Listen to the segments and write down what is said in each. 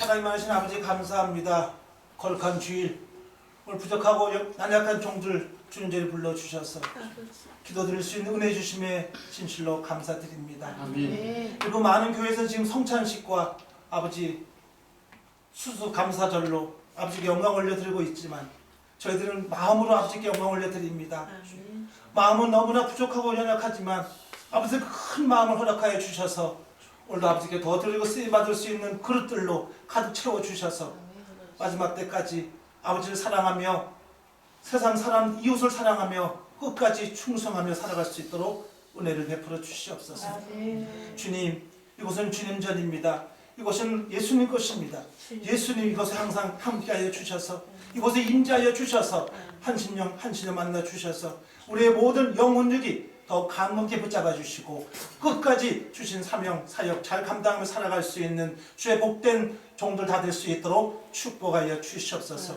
사랑이 많으신 아버지 감사합니다. 거룩한 주일 오늘 부족하고 연약한 종들 주님 자리에 불러주셔서 기도드릴 수 있는 은혜 주심에 진실로 감사드립니다. 아멘. 그리고 많은 교회에서 지금 성찬식과 아버지 수수 감사절로 아버지께 영광 올려드리고 있지만 저희들은 마음으로 아버지께 영광 올려드립니다. 마음은 너무나 부족하고 연약하지만 아버지 큰 마음을 허락하여 주셔서 오늘도 아버지께 더 드리고 쓰임받을 수 있는 그릇들로 가득 채워주셔서 마지막 때까지 아버지를 사랑하며 세상 사람 이웃을 사랑하며 끝까지 충성하며 살아갈 수 있도록 은혜를 베풀어 주시옵소서. 주님, 이곳은 주님 전입니다. 이곳은 예수님 것입니다. 예수님 이곳에 항상 함께하여 주셔서 이곳에 임재하여 주셔서 한신령 한신을 만나 주셔서 우리의 모든 영혼들이 더 강하게 붙잡아 주시고 끝까지 주신 사명 사역 잘 감당하며 살아갈 수 있는 주의 복된 종들 다 될 수 있도록 축복하여 주시옵소서.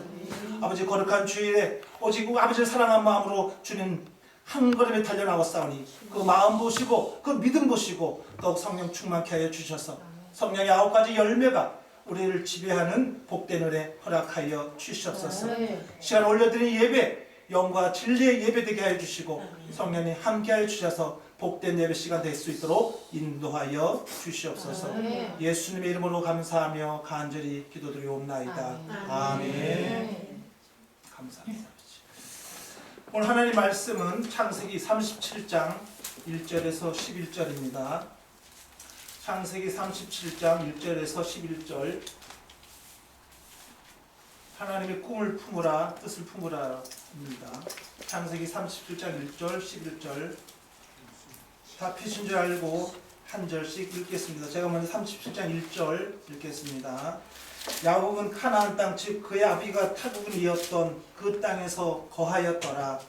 아버지 거룩한 주일에 오직 아버지를 사랑한 마음으로 주님 한 걸음에 달려나왔사오니 그 마음 보시고 그 믿음 보시고 더욱 성령 충만케 하여 주셔서 성령의 9가지 열매가 우리를 지배하는 복된 은혜 허락하여 주시옵소서. 시간 올려드린 예배 영과 진리의 예배 되게 하여 주시고 성령님 함께하여 주셔서 복된 예배 시간 될 수 있도록 인도하여 주시옵소서. 예수님의 이름으로 감사하며 간절히 기도드리옵나이다. 아멘. 감사합니다. 오늘 하나님 말씀은 창세기 37장 1절에서 11절입니다. 창세기 37장 1절에서 11절 하나님의 꿈을 품으라 뜻을 품으라 입니다. 창세기 37장 1절 11절 다 피신 줄 알고 한 절씩 읽겠습니다. 제가 먼저 37장 1절 읽겠습니다. 야곱은 가나안 땅 즉 그의 아비가 타국인이었던 그 땅에서 거하였더라.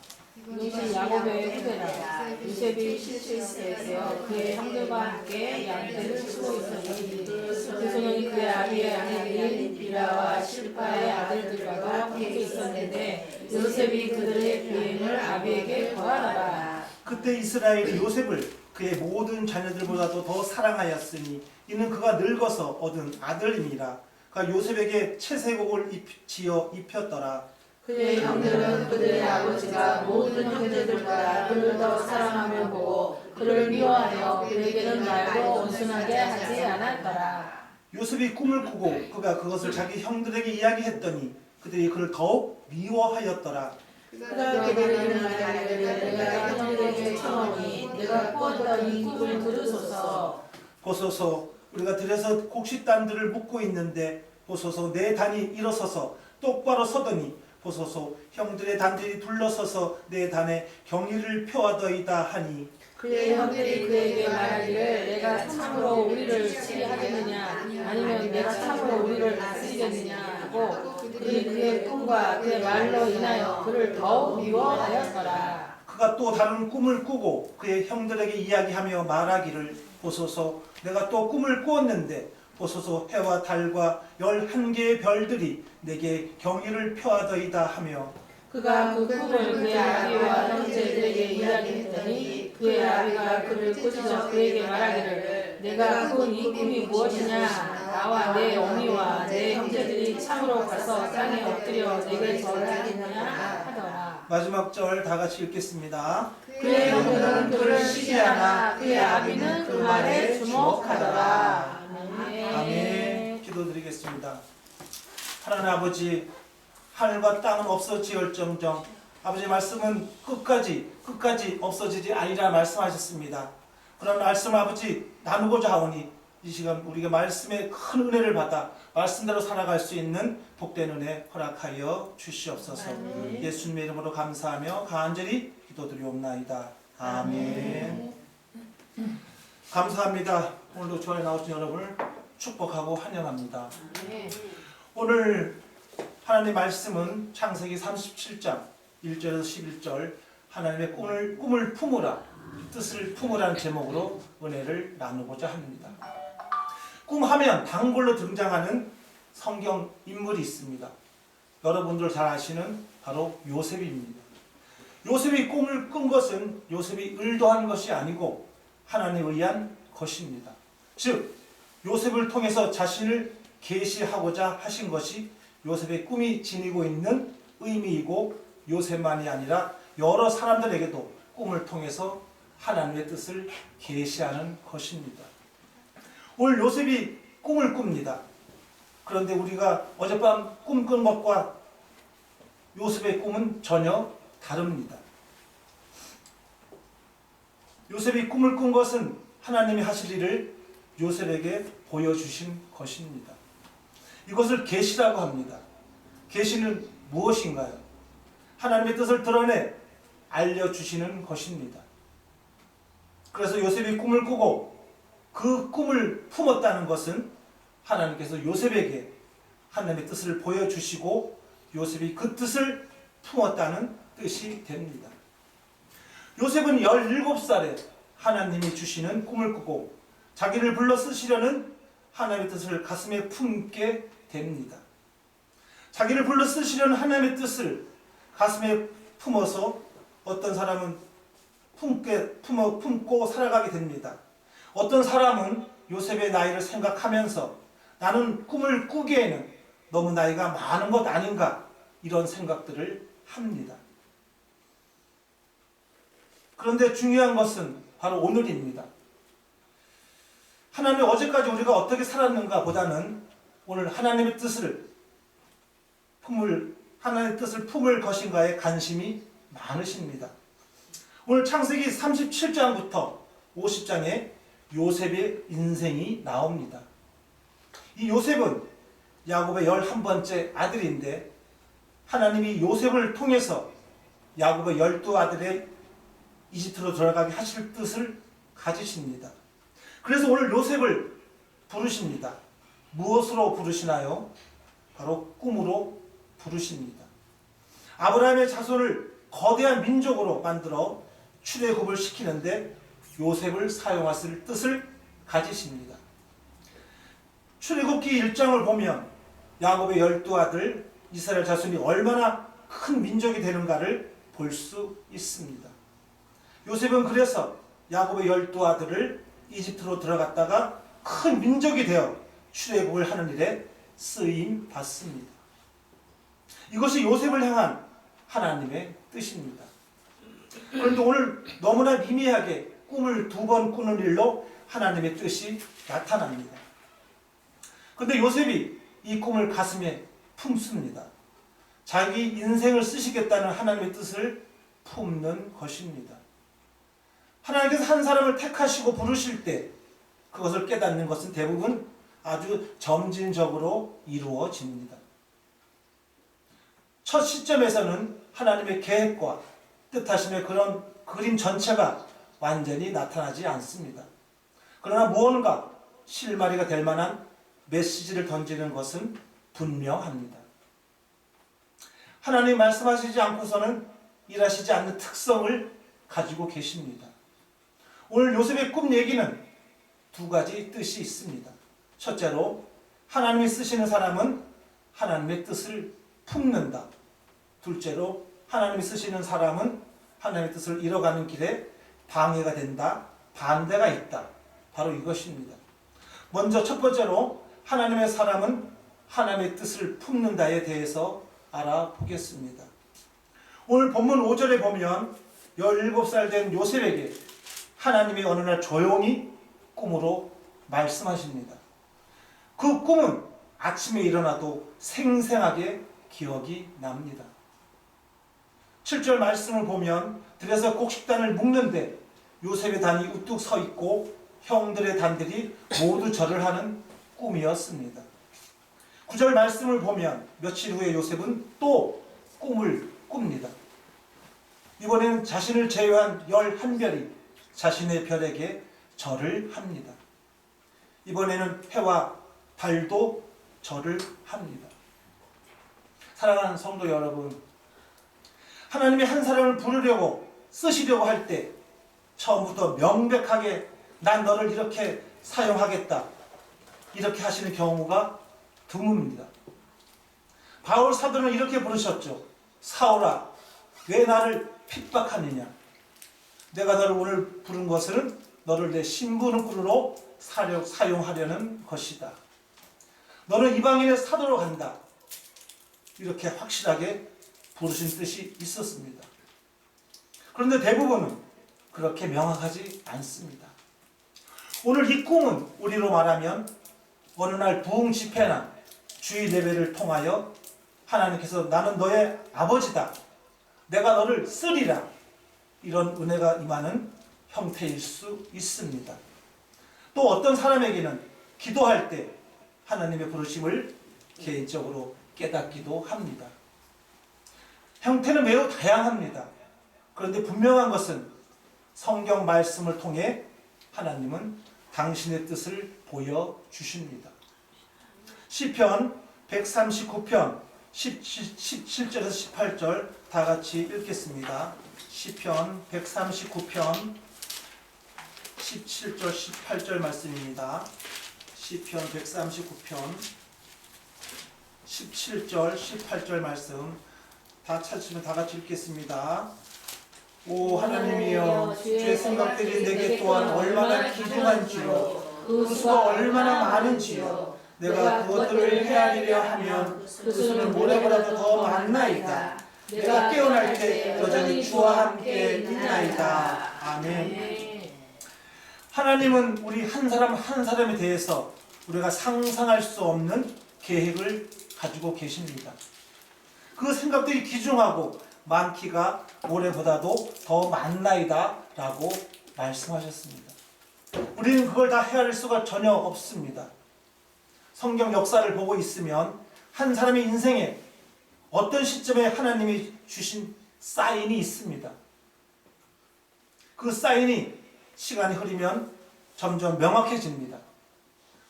이것이 야곱의 후대라. 요셉이 실실세에서 그의 형들과 함께 양떼를 치고 있었으니 그 소년이 그의 아비의 아내들인 비라와 실파의 아들들과 함께 있었는데 요셉이 그들의 비행을 아비에게 거하더라. 그때 이스라엘이 요셉을 그의 모든 자녀들보다도 더 사랑하였으니 이는 그가 늙어서 얻은 아들임이라. 그가 요셉에게 채색옷을 지어 입혔더라. 그의 형들은 그들의 아버지가 모든 형제들보다 그를 더 사랑하며 보고 그를 미워하여 그에게는 말도 온순하게 하지 않았더라. 요셉이 꿈을 꾸고 그가 그것을 자기 형들에게 이야기했더니 그들이 그를 더욱 미워하였더라. 그가 그들에게 말하기를 내가 형들에게 청하니 내가 꾸었던 이 꿈을 들으소서. 보소서 우리가 들에서 곡식단들을 묶고 있는데 보소서 내 단이 일어서서 똑바로 서더니 보소서 형들의 단들이 둘러서서 내 단에 경의를 표하더이다 하니 그의 형들이 그에게 말하기를 내가 참으로 우리를 치게 하겠느냐 아니면 내가 참으로 우리를 다스리겠느냐 하고 그들이 그의 꿈과 그의 말로 인하여 그를 더욱 미워하였더라. 그가 또 다른 꿈을 꾸고 그의 형들에게 이야기하며 말하기를 보소서 내가 또 꿈을 꾸었는데 보소서 해와 달과 11개의 별들이 내게 경의를 표하더이다 하며 그가 그 꿈을 그의 아비와 형제들에게 이야기했더니 그의 아비가 그를 꾸짖어 그에게 말하기를 내가 꾼 이 꿈이 무엇이냐 나와 내 어미와 내 형제들이 참으로 가서 땅에 엎드려 내게 절하겠느냐 하더라. 마지막 절 다 같이 읽겠습니다. 그의 형들은 그를 시기하나 그의 아비는 그 말에 주목하더라. 아멘. 기도드리겠습니다. 하나님 아버지 하늘과 땅은 없어지을정정 아버지 말씀은 끝까지 없어지지 아니라 말씀하셨습니다. 그런 말씀 아버지 나누고자 하오니 이 시간 우리가 말씀의 큰 은혜를 받아 말씀대로 살아갈 수 있는 복된 은혜 허락하여 주시옵소서. 예수님의 이름으로 감사하며 간절히 기도드리옵나이다. 아멘. 감사합니다. 오늘도 교회에 나오신 여러분을 축복하고 환영합니다. 오늘 하나님의 말씀은 창세기 37장 1절에서 11절 하나님의 꿈을 품으라 뜻을 품으라는 제목으로 은혜를 나누고자 합니다. 꿈하면 단골로 등장하는 성경 인물이 있습니다. 여러분들 잘 아시는 바로 요셉입니다. 요셉이 꿈을 꾼 것은 요셉이 의도한 것이 아니고 하나님에 의한 것입니다. 즉 요셉을 통해서 자신을 계시하고자 하신 것이 요셉의 꿈이 지니고 있는 의미이고, 요셉만이 아니라 여러 사람들에게도 꿈을 통해서 하나님의 뜻을 계시하는 것입니다. 오늘 요셉이 꿈을 꿉니다. 그런데 우리가 어젯밤 꿈꾼 것과 요셉의 꿈은 전혀 다릅니다. 요셉이 꿈을 꾼 것은 하나님이 하실 일을 요셉에게 보여주신 것입니다. 이것을 계시라고 합니다. 계시는 무엇인가요? 하나님의 뜻을 드러내 알려주시는 것입니다. 그래서 요셉이 꿈을 꾸고 그 꿈을 품었다는 것은 하나님께서 요셉에게 하나님의 뜻을 보여주시고 요셉이 그 뜻을 품었다는 뜻이 됩니다. 요셉은 17살에 하나님이 주시는 꿈을 꾸고 자기를 불러 쓰시려는 하나님의 뜻을 가슴에 품게 됩니다. 자기를 불러 쓰시려는 하나님의 뜻을 가슴에 품어서 어떤 사람은 품고 살아가게 됩니다. 어떤 사람은 요셉의 나이를 생각하면서 나는 꿈을 꾸기에는 너무 나이가 많은 것 아닌가, 이런 생각들을 합니다. 그런데 중요한 것은 바로 오늘입니다. 하나님, 어제까지 우리가 어떻게 살았는가 보다는 오늘 하나님의 뜻을 품을 것인가에 관심이 많으십니다. 오늘 창세기 37장부터 50장에 요셉의 인생이 나옵니다. 이 요셉은 야곱의 11번째 아들인데 하나님이 요셉을 통해서 야곱의 12아들의 이집트로 들어가게 하실 뜻을 가지십니다. 그래서 오늘 요셉을 부르십니다. 무엇으로 부르시나요? 바로 꿈으로 부르십니다. 아브라함의 자손을 거대한 민족으로 만들어 출애굽을 시키는데 요셉을 사용하실 뜻을 가지십니다. 출애굽기 1장을 보면 야곱의 12아들 이스라엘 자손이 얼마나 큰 민족이 되는가를 볼 수 있습니다. 요셉은 그래서 야곱의 12아들을 이집트로 들어갔다가 큰 민족이 되어 출애굽을 하는 일에 쓰임 받습니다. 이것이 요셉을 향한 하나님의 뜻입니다. 그런데 오늘 너무나 미미하게 꿈을 2번 꾸는 일로 하나님의 뜻이 나타납니다. 그런데 요셉이 이 꿈을 가슴에 품습니다. 자기 인생을 쓰시겠다는 하나님의 뜻을 품는 것입니다. 하나님께서 한 사람을 택하시고 부르실 때 그것을 깨닫는 것은 대부분 아주 점진적으로 이루어집니다. 첫 시점에서는 하나님의 계획과 뜻하심의 그런 그림 전체가 완전히 나타나지 않습니다. 그러나 무언가 실마리가 될 만한 메시지를 던지는 것은 분명합니다. 하나님이 말씀하시지 않고서는 일하시지 않는 특성을 가지고 계십니다. 오늘 요셉의 꿈 얘기는 2가지 뜻이 있습니다. 첫째로 하나님이 쓰시는 사람은 하나님의 뜻을 품는다. 둘째로 하나님이 쓰시는 사람은 하나님의 뜻을 이뤄가는 길에 방해가 된다. 반대가 있다. 바로 이것입니다. 먼저 첫 번째로 하나님의 사람은 하나님의 뜻을 품는다에 대해서 알아보겠습니다. 오늘 본문 5절에 보면 17살 된 요셉에게 하나님이 어느 날 조용히 꿈으로 말씀하십니다. 그 꿈은 아침에 일어나도 생생하게 기억이 납니다. 7절 말씀을 보면 들에서 곡식단을 묶는데 요셉의 단이 우뚝 서 있고 형들의 단들이 모두 절을 하는 꿈이었습니다. 9절 말씀을 보면 며칠 후에 요셉은 또 꿈을 꿉니다. 이번에는 자신을 제외한 11별이 자신의 별에게 절을 합니다. 이번에는 해와 달도 절을 합니다. 사랑하는 성도 여러분, 하나님이 한 사람을 부르려고 쓰시려고 할 때 처음부터 명백하게 난 너를 이렇게 사용하겠다 이렇게 하시는 경우가 드뭅니다. 바울 사도는 이렇게 부르셨죠. 사울아, 왜 나를 핍박하느냐? 내가 너를 오늘 부른 것은 너를 내 신분으로 사용하려는 것이다. 너는 이방인의 사도로 간다. 이렇게 확실하게 부르신 뜻이 있었습니다. 그런데 대부분은 그렇게 명확하지 않습니다. 오늘 이 꿈은 우리로 말하면 어느 날 부흥 집회나 주일 예배를 통하여 하나님께서 나는 너의 아버지다. 내가 너를 쓰리라. 이런 은혜가 임하는 형태일 수 있습니다. 또 어떤 사람에게는 기도할 때 하나님의 부르심을 개인적으로 깨닫기도 합니다. 형태는 매우 다양합니다. 그런데 분명한 것은 성경 말씀을 통해 하나님은 당신의 뜻을 보여주십니다. 시편 139편 17절에서 18절 다 같이 읽겠습니다. 시편 139편 17절 18절 말씀입니다. 시편 139편 17절 18절 말씀 다 찾으시면 다 같이 읽겠습니다. 오 하나님이여 주의 생각들이 내게 또한 얼마나 기중한지요 그 수가 얼마나 많은지요 내가 그것들을 헤아리려 하면 그 수는 모래보다도 더 많나이다. 내가 깨어날 때 여전히 주와 함께 있나이다. 아멘. 하나님은 우리 한 사람 한 사람에 대해서 우리가 상상할 수 없는 계획을 가지고 계십니다. 그 생각들이 기중하고 많기가 모래보다도 더 많나이다 라고 말씀하셨습니다. 우리는 그걸 다 헤아릴 수가 전혀 없습니다. 성경 역사를 보고 있으면 한 사람의 인생에 어떤 시점에 하나님이 주신 사인이 있습니다. 그 사인이 시간이 흐르면 점점 명확해집니다.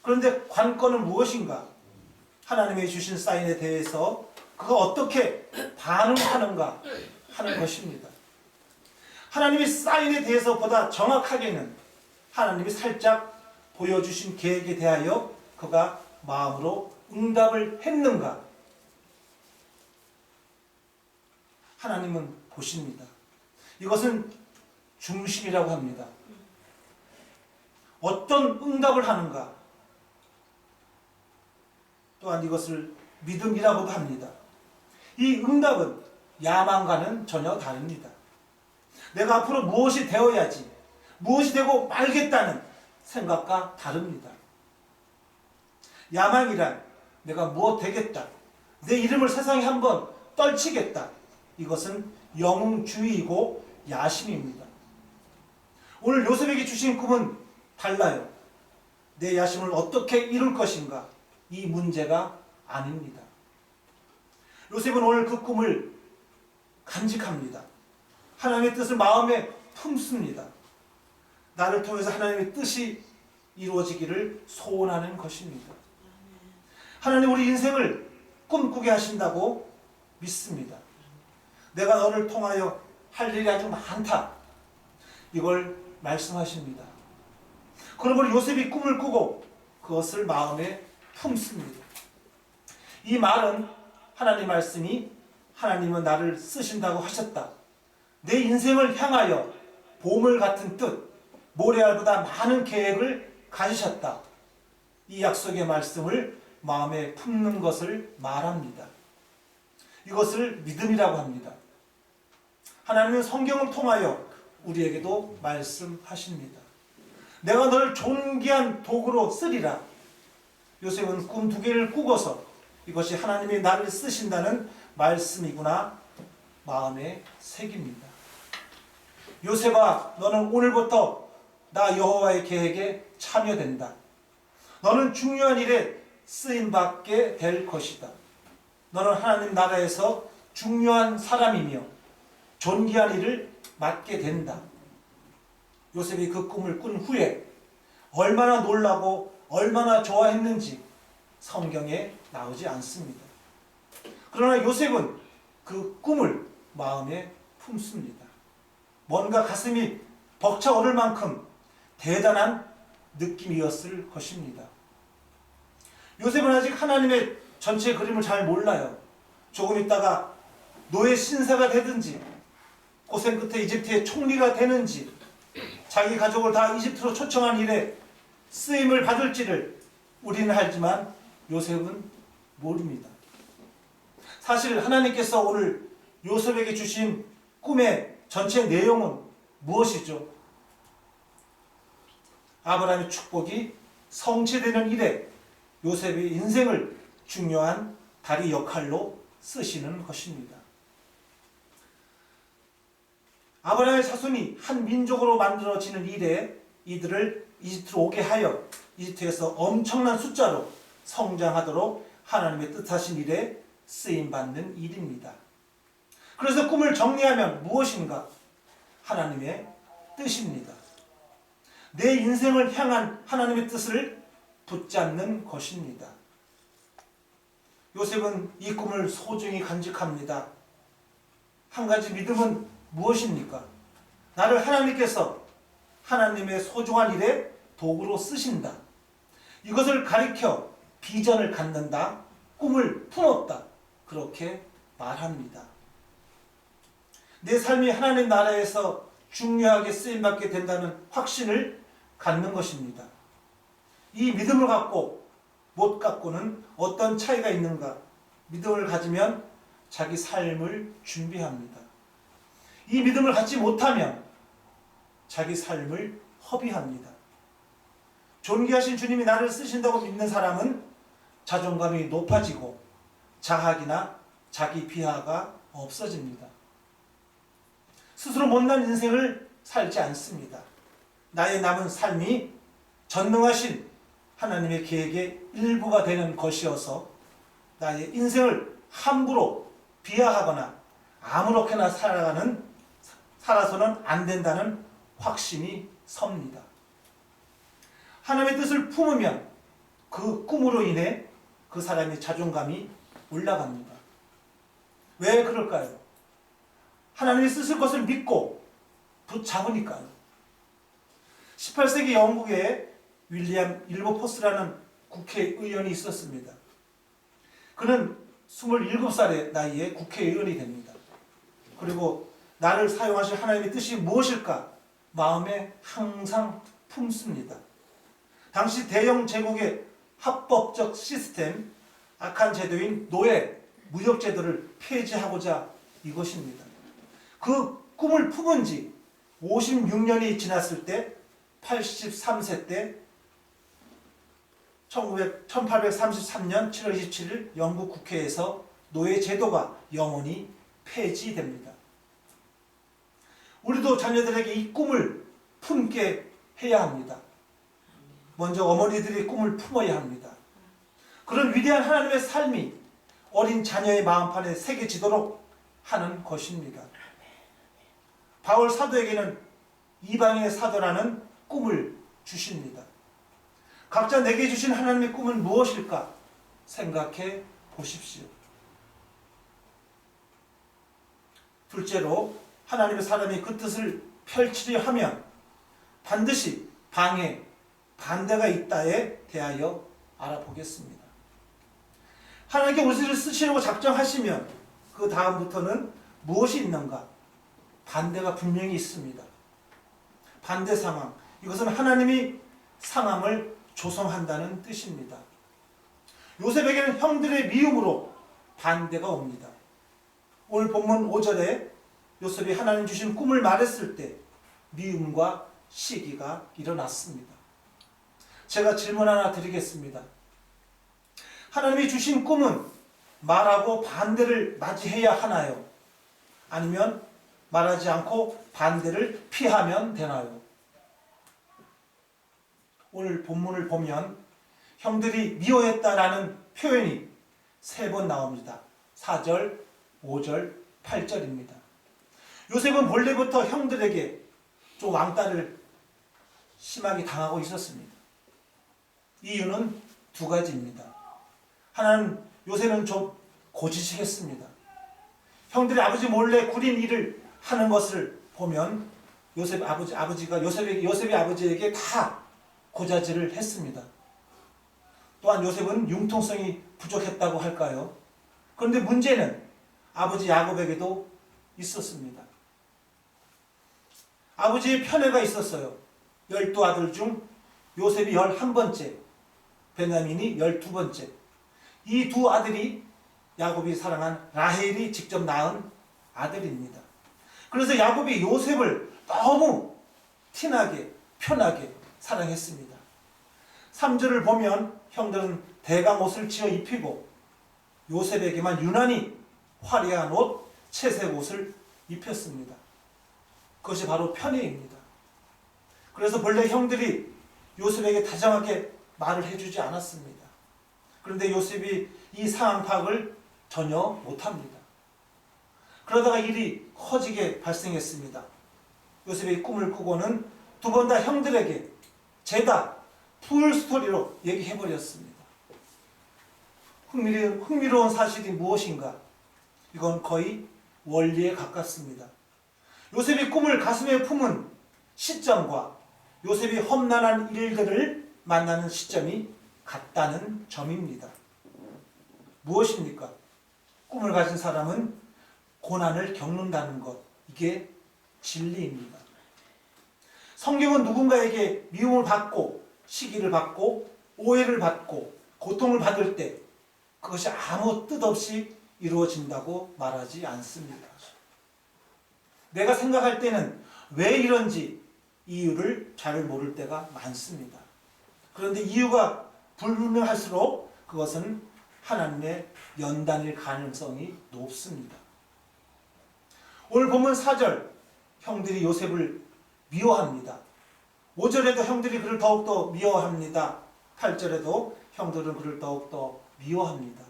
그런데 관건은 무엇인가? 하나님이 주신 사인에 대해서 그가 어떻게 반응하는가 하는 것입니다. 하나님이 사인에 대해서 보다 정확하게는 하나님이 살짝 보여주신 계획에 대하여 그가 마음으로 응답을 했는가? 하나님은 보십니다. 이것은 중심이라고 합니다. 어떤 응답을 하는가? 또한 이것을 믿음이라고도 합니다. 이 응답은 야망과는 전혀 다릅니다. 내가 앞으로 무엇이 되어야지, 무엇이 되고 말겠다는 생각과 다릅니다. 야망이란 내가 무엇 되겠다, 내 이름을 세상에 한번 떨치겠다. 이것은 영웅주의이고 야심입니다. 오늘 요셉에게 주신 꿈은 달라요. 내 야심을 어떻게 이룰 것인가? 이 문제가 아닙니다. 요셉은 오늘 그 꿈을 간직합니다. 하나님의 뜻을 마음에 품습니다. 나를 통해서 하나님의 뜻이 이루어지기를 소원하는 것입니다. 하나님 우리 인생을 꿈꾸게 하신다고 믿습니다. 내가 너를 통하여 할 일이 아주 많다. 이걸 말씀하십니다. 그러므로 요셉이 꿈을 꾸고 그것을 마음에 품습니다. 이 말은 하나님 말씀이 하나님은 나를 쓰신다고 하셨다. 내 인생을 향하여 보물 같은 뜻, 모래알보다 많은 계획을 가지셨다. 이 약속의 말씀을 마음에 품는 것을 말합니다. 이것을 믿음이라고 합니다. 하나님은 성경을 통하여 우리에게도 말씀하십니다. 내가 너를 존귀한 도구로 쓰리라. 요셉은 꿈 2개를 꾸고서 이것이 하나님이 나를 쓰신다는 말씀이구나 마음에 새깁니다. 요셉아, 너는 오늘부터 나 여호와의 계획에 참여된다. 너는 중요한 일에 쓰임받게 될 것이다. 너는 하나님 나라에서 중요한 사람이며 존귀한 일을 맡게 된다. 요셉이 그 꿈을 꾼 후에 얼마나 놀라고 얼마나 좋아했는지 성경에 나오지 않습니다. 그러나 요셉은 그 꿈을 마음에 품습니다. 뭔가 가슴이 벅차오를 만큼 대단한 느낌이었을 것입니다. 요셉은 아직 하나님의 전체 그림을 잘 몰라요. 조금 있다가 노예 신사가 되든지 고생 끝에 이집트의 총리가 되는지 자기 가족을 다 이집트로 초청한 일에 쓰임을 받을지를 우리는 알지만 요셉은 모릅니다. 사실 하나님께서 오늘 요셉에게 주신 꿈의 전체 내용은 무엇이죠? 아브라함의 축복이 성취되는 일에 요셉의 인생을 중요한 다리 역할로 쓰시는 것입니다. 아브라함의 자손이 한 민족으로 만들어지는 일에 이들을 이집트로 오게 하여 이집트에서 엄청난 숫자로 성장하도록 하나님의 뜻하신 일에 쓰임받는 일입니다. 그래서 꿈을 정리하면 무엇인가? 하나님의 뜻입니다. 내 인생을 향한 하나님의 뜻을 붙잡는 것입니다. 요셉은 이 꿈을 소중히 간직합니다. 한 가지 믿음은 무엇입니까? 나를 하나님께서 하나님의 소중한 일에 도구로 쓰신다. 이것을 가리켜 비전을 갖는다. 꿈을 품었다. 그렇게 말합니다. 내 삶이 하나님 나라에서 중요하게 쓰임받게 된다는 확신을 갖는 것입니다. 이 믿음을 갖고 못 갖고는 어떤 차이가 있는가? 믿음을 가지면 자기 삶을 준비합니다. 이 믿음을 갖지 못하면 자기 삶을 허비합니다. 존귀하신 주님이 나를 쓰신다고 믿는 사람은 자존감이 높아지고 자학이나 자기 비하가 없어집니다. 스스로 못난 인생을 살지 않습니다. 나의 남은 삶이 전능하신 하나님의 계획의 일부가 되는 것이어서 나의 인생을 함부로 비하하거나 아무렇게나 살아서는 안 된다는 확신이 섭니다. 하나님의 뜻을 품으면 그 꿈으로 인해 그 사람의 자존감이 올라갑니다. 왜 그럴까요? 하나님이 쓰실 것을 믿고 붙잡으니까요. 18세기 영국에 윌리엄 윌버포스라는 국회의원이 있었습니다. 그는 27살의 나이에 국회의원이 됩니다. 그리고 나를 사용하실 하나님의 뜻이 무엇일까? 마음에 항상 품습니다. 당시 대영 제국의 합법적 시스템, 악한 제도인 노예, 무역제도를 폐지하고자 이것입니다. 그 꿈을 품은 지 56년이 지났을 때 83세 때 1833년 7월 27일 영국 국회에서 노예 제도가 영원히 폐지됩니다. 우리도 자녀들에게 이 꿈을 품게 해야 합니다. 먼저 어머니들이 꿈을 품어야 합니다. 그런 위대한 하나님의 삶이 어린 자녀의 마음판에 새겨지도록 하는 것입니다. 바울 사도에게는 이방인의 사도라는 꿈을 주십니다. 각자 내게 주신 하나님의 꿈은 무엇일까? 생각해 보십시오. 둘째로 하나님의 사람이 그 뜻을 펼치려 하면 반드시 방해, 반대가 있다에 대하여 알아보겠습니다. 하나님께 우리를 쓰시려고 작정하시면 그 다음부터는 무엇이 있는가? 반대가 분명히 있습니다. 반대 상황, 이것은 하나님이 상황을 조성한다는 뜻입니다. 요셉에게는 형들의 미움으로 반대가 옵니다. 오늘 본문 5절에 요셉이 하나님 주신 꿈을 말했을 때 미움과 시기가 일어났습니다. 제가 질문 하나 드리겠습니다. 하나님이 주신 꿈은 말하고 반대를 맞이해야 하나요? 아니면 말하지 않고 반대를 피하면 되나요? 오늘 본문을 보면 형들이 미워했다라는 표현이 3번 나옵니다. 4절, 5절, 8절입니다. 요셉은 본래부터 형들에게 좀 왕따를 심하게 당하고 있었습니다. 이유는 2가지입니다. 하나는 요셉은 좀 고지식했습니다. 형들이 아버지 몰래 구린 일을 하는 것을 보면 요셉의 아버지에게 다 고자질을 했습니다. 또한 요셉은 융통성이 부족했다고 할까요? 그런데 문제는 아버지 야곱에게도 있었습니다. 아버지의 편애가 있었어요. 12아들 중 요셉이 11번째, 베냐민이 12번째. 이 두 아들이 야곱이 사랑한 라헬이 직접 낳은 아들입니다. 그래서 야곱이 요셉을 너무 티나게 편하게 사랑했습니다. 3절을 보면 형들은 대강 옷을 지어 입히고 요셉에게만 유난히 화려한 옷, 채색 옷을 입혔습니다. 그것이 바로 편의입니다. 그래서 본래 형들이 요셉에게 다정하게 말을 해주지 않았습니다. 그런데 요셉이 이 상황 파악을 전혀 못합니다. 그러다가 일이 커지게 발생했습니다. 요셉이 꿈을 꾸고는 두 번 다 형들에게 죄다 풀스토리로 얘기해버렸습니다. 흥미로운 사실이 무엇인가? 이건 거의 원리에 가깝습니다. 요셉이 꿈을 가슴에 품은 시점과 요셉이 험난한 일들을 만나는 시점이 같다는 점입니다. 무엇입니까? 꿈을 가진 사람은 고난을 겪는다는 것, 이게 진리입니다. 성경은 누군가에게 미움을 받고 시기를 받고 오해를 받고 고통을 받을 때 그것이 아무 뜻 없이 이루어진다고 말하지 않습니다. 내가 생각할 때는 왜 이런지 이유를 잘 모를 때가 많습니다. 그런데 이유가 불분명할수록 그것은 하나님의 연단일 가능성이 높습니다. 오늘 본문 4절, 형들이 요셉을 미워합니다. 5절에도 형들이 그를 더욱더 미워합니다. 8절에도 형들은 그를 더욱더 미워합니다.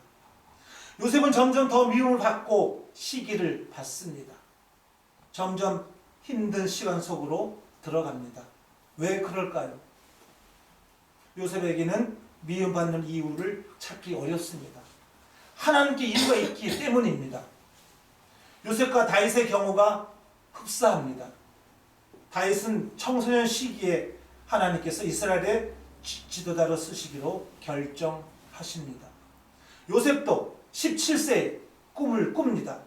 요셉은 점점 더 미움을 받고 시기를 받습니다. 점점 힘든 시간 속으로 들어갑니다. 왜 그럴까요? 요셉에게는 미움받는 이유를 찾기 어렵습니다. 하나님께 이유가 있기 때문입니다. 요셉과 다윗의 경우가 흡사합니다. 다윗은 청소년 시기에 하나님께서 이스라엘의 지도자로 쓰시기로 결정하십니다. 요셉도 17세에 꿈을 꿉니다.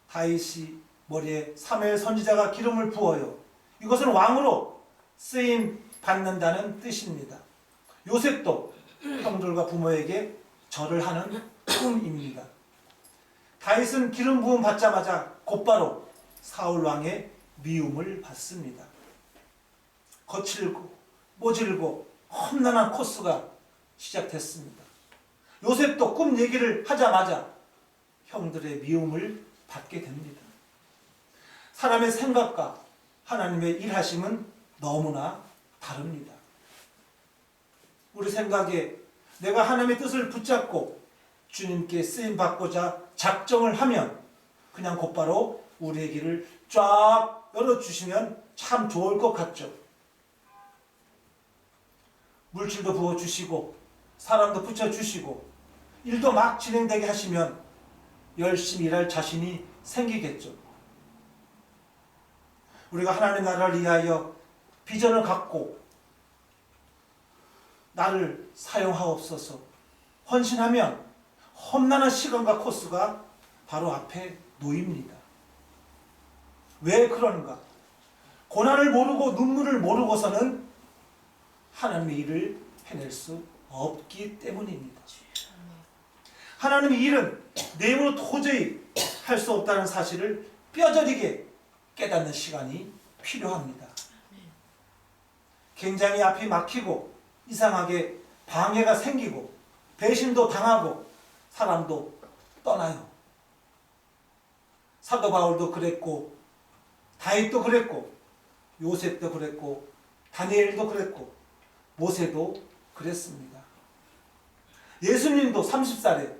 다윗이 머리에 사무엘 선지자가 기름을 부어요. 이것은 왕으로 쓰임 받는다는 뜻입니다. 요셉도 형들과 부모에게 절을 하는 꿈입니다. 다윗은 기름 부음 받자마자 곧바로 사울 왕의 미움을 받습니다. 거칠고 모질고 험난한 코스가 시작됐습니다. 요셉도 꿈 얘기를 하자마자 형들의 미움을 받게 됩니다. 사람의 생각과 하나님의 일하심은 너무나 다릅니다. 우리 생각에 내가 하나님의 뜻을 붙잡고 주님께 쓰임받고자 작정을 하면 그냥 곧바로 우리의 길을 쫙 열어주시면 참 좋을 것 같죠. 물질도 부어주시고 사람도 붙여주시고 일도 막 진행되게 하시면 열심히 일할 자신이 생기겠죠. 우리가 하나님의 나라를 위하여 비전을 갖고 나를 사용하옵소서 헌신하면 험난한 시간과 코스가 바로 앞에 놓입니다. 왜 그런가? 고난을 모르고 눈물을 모르고서는 하나님의 일을 해낼 수 없기 때문입니다. 하나님의 일은 내 힘으로 도저히 할 수 없다는 사실을 뼈저리게 깨닫는 시간이 필요합니다. 굉장히 앞이 막히고 이상하게 방해가 생기고 배신도 당하고 사람도 떠나요. 사도 바울도 그랬고 다윗도 그랬고 요셉도 그랬고 다니엘도 그랬고 모세도 그랬습니다. 예수님도 30살에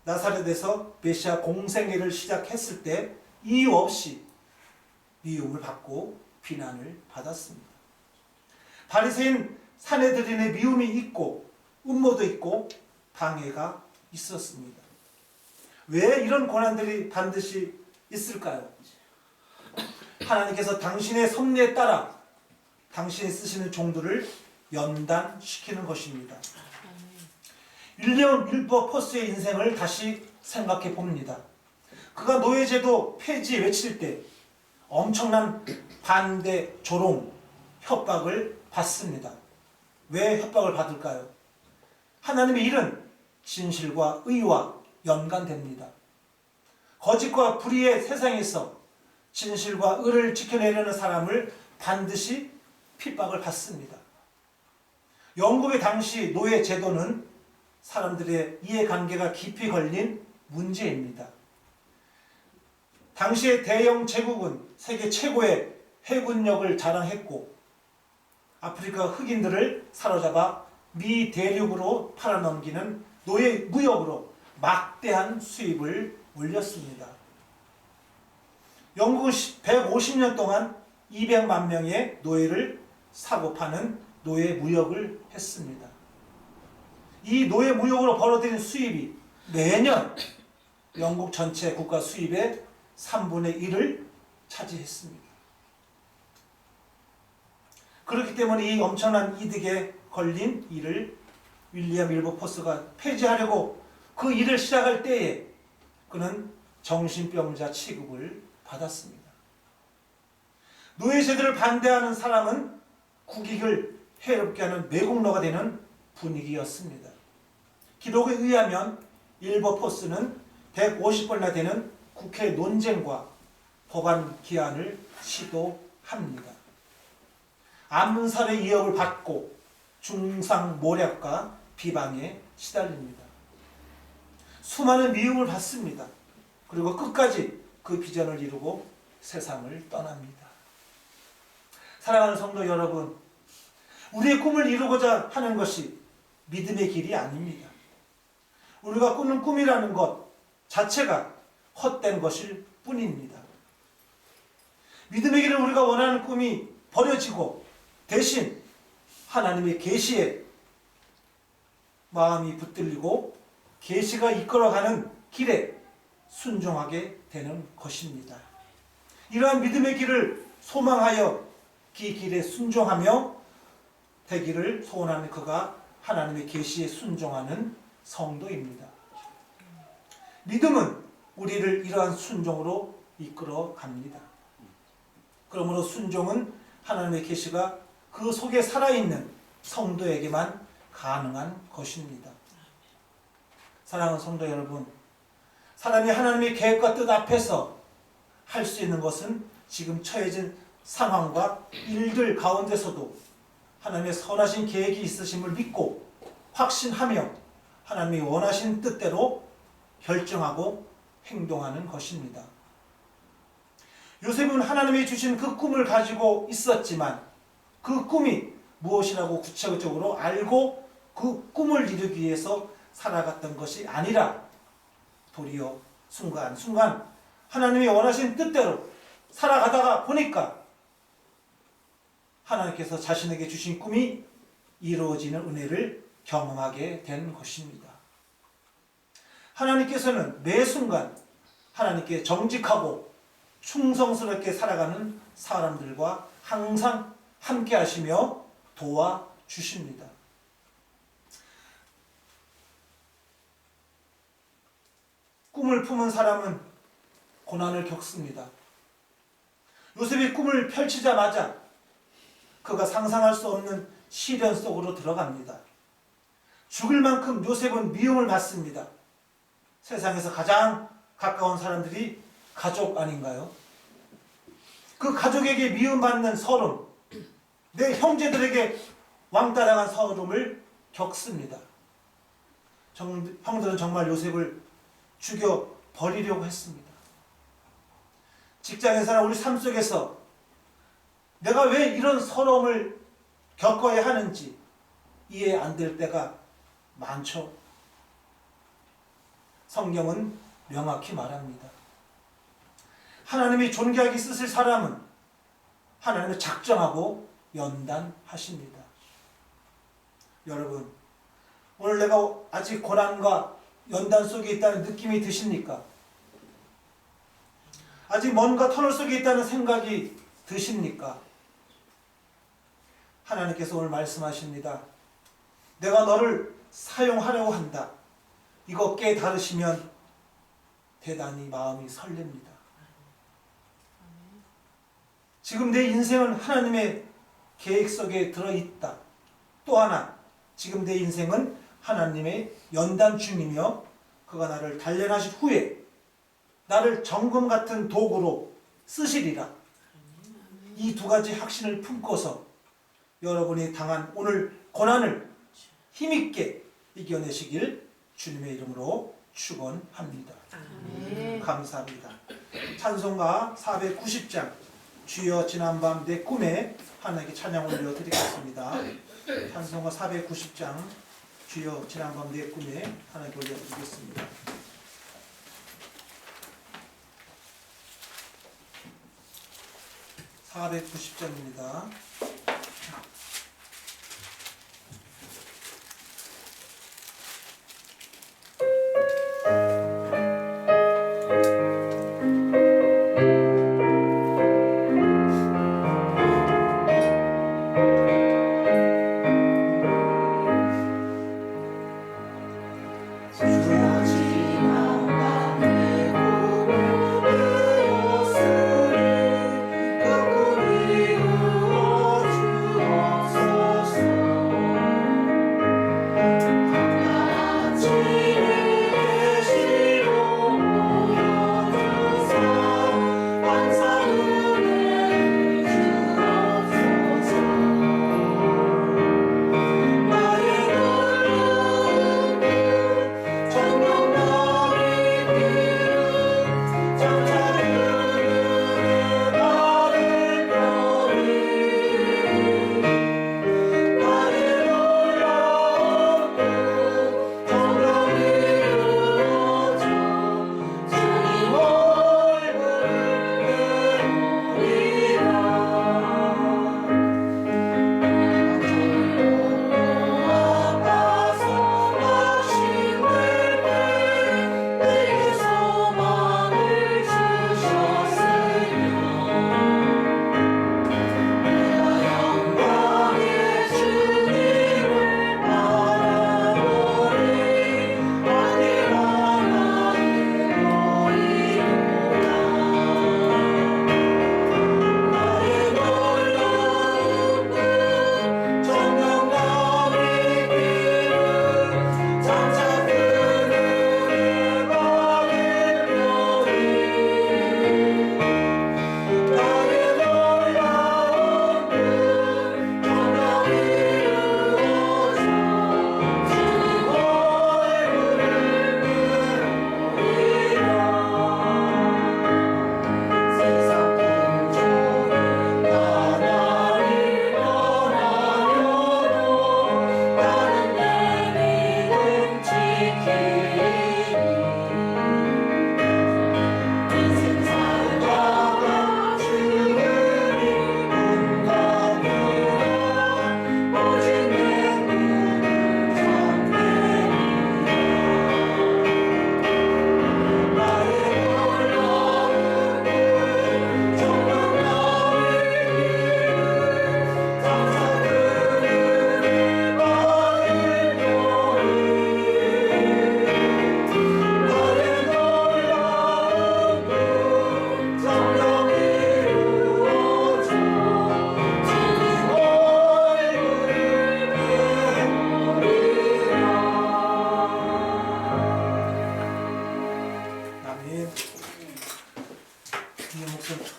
나사렛에서 메시아 공생애를 시작했을 때 이유 없이 미움을 받고 비난을 받았습니다. 바리새인 사내들인의 미움이 있고 음모도 있고 방해가 있었습니다. 왜 이런 고난들이 반드시 있을까요? 하나님께서 당신의 섭리에 따라 당신이 쓰시는 종들을 연단시키는 것입니다. 윌리엄 윌버포스의 인생을 다시 생각해 봅니다. 그가 노예제도 폐지 외칠 때 엄청난 반대, 조롱, 협박을 받습니다. 왜 협박을 받을까요? 하나님의 일은 진실과 의와 연관됩니다. 거짓과 불의의 세상에서 진실과 의를 지켜내려는 사람을 반드시 핍박을 받습니다. 영국의 당시 노예 제도는 사람들의 이해관계가 깊이 걸린 문제입니다. 당시의 대영 제국은 세계 최고의 해군력을 자랑했고 아프리카 흑인들을 사로잡아 미 대륙으로 팔아넘기는 노예 무역으로 막대한 수입을 올렸습니다. 영국은 150년 동안 200만 명의 노예를 사고 파는 노예 무역을 했습니다. 이 노예 무역으로 벌어들인 수입이 매년 영국 전체 국가 수입의 3분의 1을 차지했습니다. 그렇기 때문에 이 엄청난 이득에 걸린 일을 윌리엄 윌버포스가 폐지하려고 그 일을 시작할 때에 그는 정신병자 취급을 받았습니다. 노예제도를 반대하는 사람은 국익을 해롭게 하는 매국노가 되는 분위기였습니다. 기록에 의하면 윌버포스는 150번이나 되는 국회 논쟁과 법안 기한을 시도합니다. 암살의 위협을 받고 중상 모략과 비방에 시달립니다. 수많은 미움을 받습니다. 그리고 끝까지 그 비전을 이루고 세상을 떠납니다. 사랑하는 성도 여러분, 우리의 꿈을 이루고자 하는 것이 믿음의 길이 아닙니다. 우리가 꾸는 꿈이라는 것 자체가 헛된 것일 뿐입니다. 믿음의 길을 우리가 원하는 꿈이 버려지고 대신 하나님의 계시에 마음이 붙들리고 계시가 이끌어가는 길에 순종하게 되는 것입니다. 이러한 믿음의 길을 소망하여 그 길에 순종하며 되기를 소원하는 그가 하나님의 계시에 순종하는 성도입니다. 믿음은 우리를 이러한 순종으로 이끌어 갑니다. 그러므로 순종은 하나님의 계시가 그 속에 살아있는 성도에게만 가능한 것입니다. 사랑하는 성도 여러분, 사람이 하나님의 계획과 뜻 앞에서 할 수 있는 것은 지금 처해진 상황과 일들 가운데서도 하나님의 선하신 계획이 있으심을 믿고 확신하며 하나님이 원하신 뜻대로 결정하고 행동하는 것입니다. 요셉은 하나님이 주신 그 꿈을 가지고 있었지만 그 꿈이 무엇이라고 구체적으로 알고 그 꿈을 이루기 위해서 살아갔던 것이 아니라 도리어 순간순간 하나님이 원하신 뜻대로 살아가다가 보니까 하나님께서 자신에게 주신 꿈이 이루어지는 은혜를 경험하게 된 것입니다. 하나님께서는 매 순간 하나님께 정직하고 충성스럽게 살아가는 사람들과 항상 함께 하시며 도와주십니다. 꿈을 품은 사람은 고난을 겪습니다. 요셉이 꿈을 펼치자마자 그가 상상할 수 없는 시련 속으로 들어갑니다. 죽을 만큼 요셉은 미움을 받습니다. 세상에서 가장 가까운 사람들이 가족 아닌가요? 그 가족에게 미움받는 서름, 내 형제들에게 왕따당한 서름을 겪습니다. 형들은 정말 요셉을 죽여버리려고 했습니다. 직장에서나 우리 삶 속에서 내가 왜 이런 서러움을 겪어야 하는지 이해 안 될 때가 많죠. 성경은 명확히 말합니다. 하나님이 존귀하게 쓰실 사람은 하나님을 작정하고 연단하십니다. 여러분, 오늘 내가 아직 고난과 연단 속에 있다는 느낌이 드십니까? 아직 뭔가 터널 속에 있다는 생각이 드십니까? 하나님께서 오늘 말씀하십니다. 내가 너를 사용하려고 한다. 이거 깨달으시면 대단히 마음이 설렙니다. 지금 내 인생은 하나님의 계획 속에 들어있다. 또 하나, 지금 내 인생은 하나님의 연단중이며 그가 나를 단련하신 후에 나를 정금 같은 도구로 쓰시리라. 이 두 가지 확신을 품고서 여러분이 당한 오늘 고난을 힘있게 이겨내시길 주님의 이름으로 축원합니다. 감사합니다. 찬송가 490장 주여 지난밤 내 꿈에 하나님께 찬양 올려드리겠습니다. 찬송가 490장 주여 지난밤 내 꿈에 하나님께 올려드리겠습니다. (490장입니다)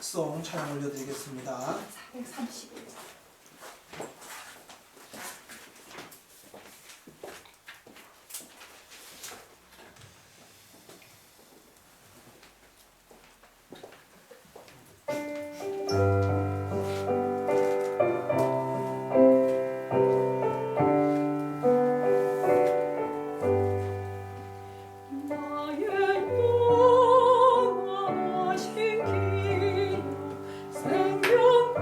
특성 찬양 올려드리겠습니다. 430. 생명보다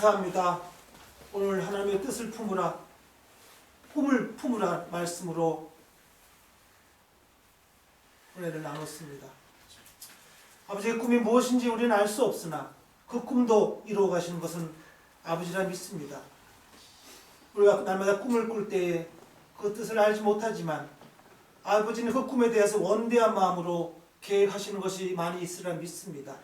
감사합니다. 오늘 하나님의 뜻을 품으라, 꿈을 품으라 말씀으로 은혜를 나눴습니다. 아버지의 꿈이 무엇인지 우리는 알 수 없으나 그 꿈도 이루어 가시는 것은 아버지라 믿습니다. 우리가 날마다 꿈을 꿀 때에 그 뜻을 알지 못하지만 아버지는 그 꿈에 대해서 원대한 마음으로 계획하시는 것이 많이 있으리라 믿습니다.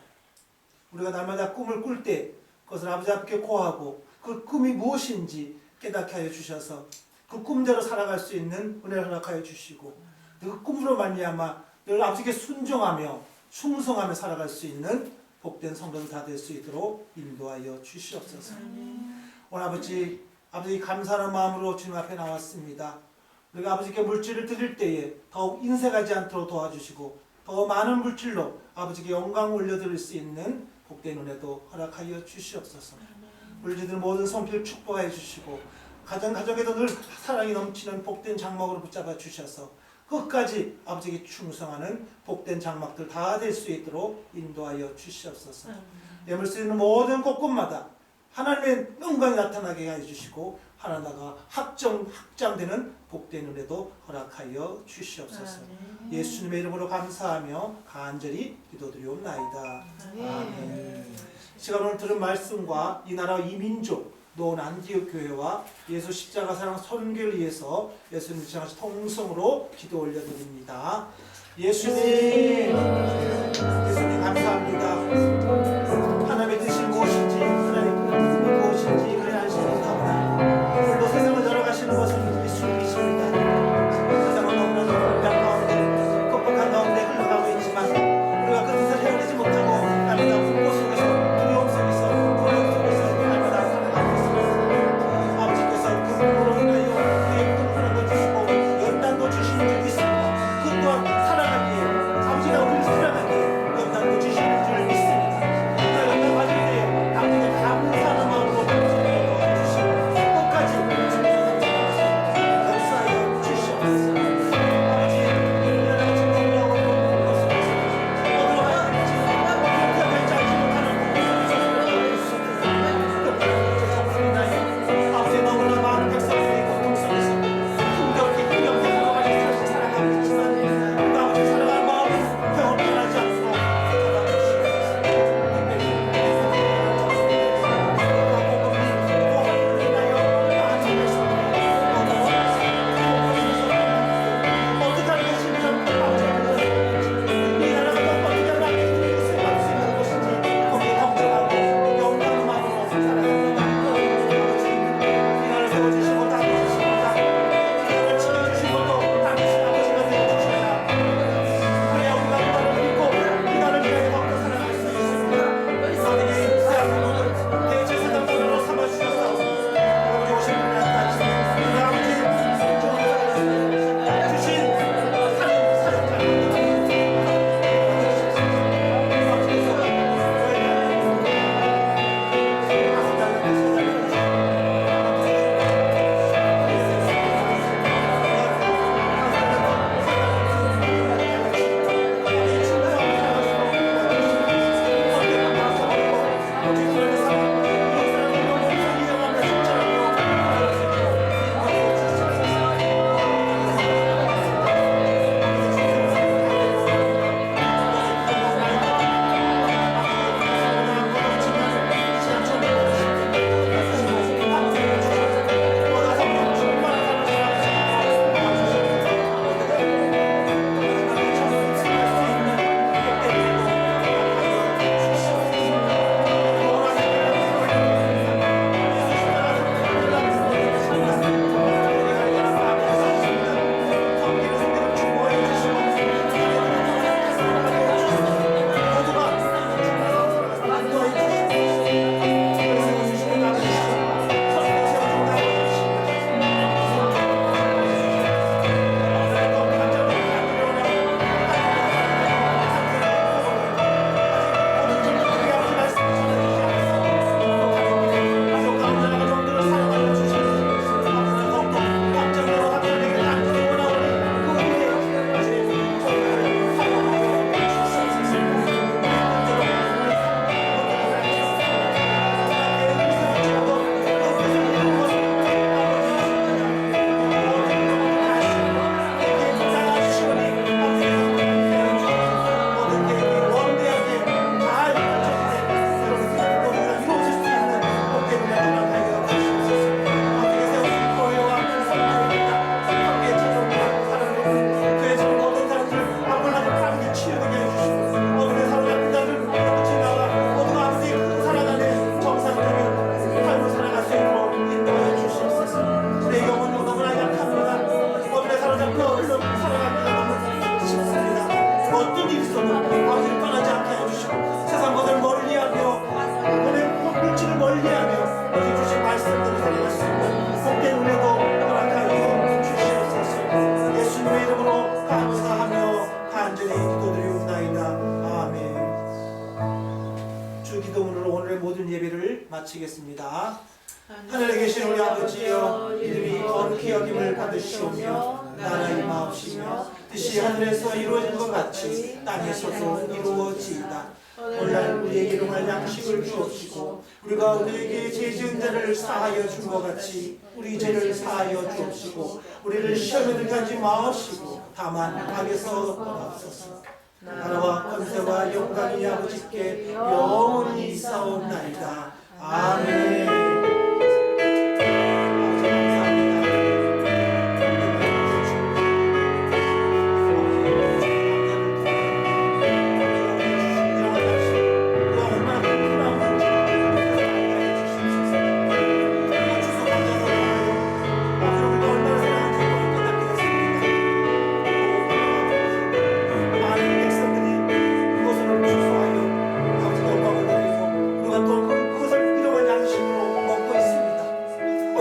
우리가 날마다 꿈을 꿀 때 그것을 아버지 앞에 고하고 그 꿈이 무엇인지 깨닫게 하여 주셔서 그 꿈대로 살아갈 수 있는 은혜를 허락하여 주시고 그 꿈으로 말미암아 늘 아버지께 순종하며 충성하며 살아갈 수 있는 복된 성도들 다 될 수 있도록 인도하여 주시옵소서. 오늘 아버지 감사하는 마음으로 주님 앞에 나왔습니다. 우리가 아버지께 물질을 드릴 때에 더욱 인색하지 않도록 도와주시고 더 많은 물질로 아버지께 영광을 올려드릴 수 있는 복된 은혜도 허락하여 주시옵소서. 우리들 모든 성필 축복하여 주시고 가정에도 늘 사랑이 넘치는 복된 장막으로 붙잡아 주셔서 끝까지 아버지께 충성하는 복된 장막들 다 될 수 있도록 인도하여 주시옵소서. 예물 쓰이는 모든 곳곳마다 하나님의 영광이 나타나게 해주시고 하나나가 확장되는 복된 은혜도 허락하여 주시옵소서. 예수님의 이름으로 감사하며 간절히 기도드리옵나이다. 아멘. 시간 오늘 들은 말씀과 이 나라 이 민족 노원 안디옥 교회와 예수 십자가 사랑 선교를 위해서 예수님 지향하신 통성으로 기도 올려드립니다. 예수님 감사합니다. 하나님의 뜻이 무엇인지 하나님의 뜻이 무엇인지 그래 알지 못하구나. 오늘도 세상을 걸어가시는 것은 예수님이십니다. 세상은 너무나도 공백 가운데 뻑뻑한 가운데 흘러가고 있지만 우리가 그 뜻을 헤아리지 못하고 날마다 공고 속에서 두려움 속에서 고통 속에서 날마다 살아가고 있습니다. 아버지께서 그 꿈으로 인하여 그의 꿈을 주시고 연단도 주시는 줄 믿습니다. 그 또한 살아가기에 아버지가 우리를 살아가기에 연단도 주시는 줄 믿습니다. 우리가 연단 받을 때에 마치겠습니다. 하늘에 계신 우리 아버지여, 이름이 거룩히 여김을 받으시오며 나라의 마옵시며 뜻이 하늘에서 이루어진 것 같이 땅에서도 이루어지이다. 오늘날 우리에게 일용할 양식을 주옵시고 우리가 우리에게 죄 지은 자를 사하여 준 것 같이 우리 죄를 사하여 주옵시고 우리를 시험에 들게 하지 마옵시고 다만 악에서 떠나옵소서. 나라와 권세와 영광이 아버지께 영원히 있사옵나이다. 아멘.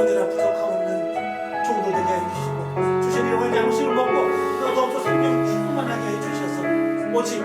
언제나 부족함 없는 종들 되게 해주시고 주신 일용할 양식을 먹고 또 더욱더 생명 충만하게 해주셔서 오직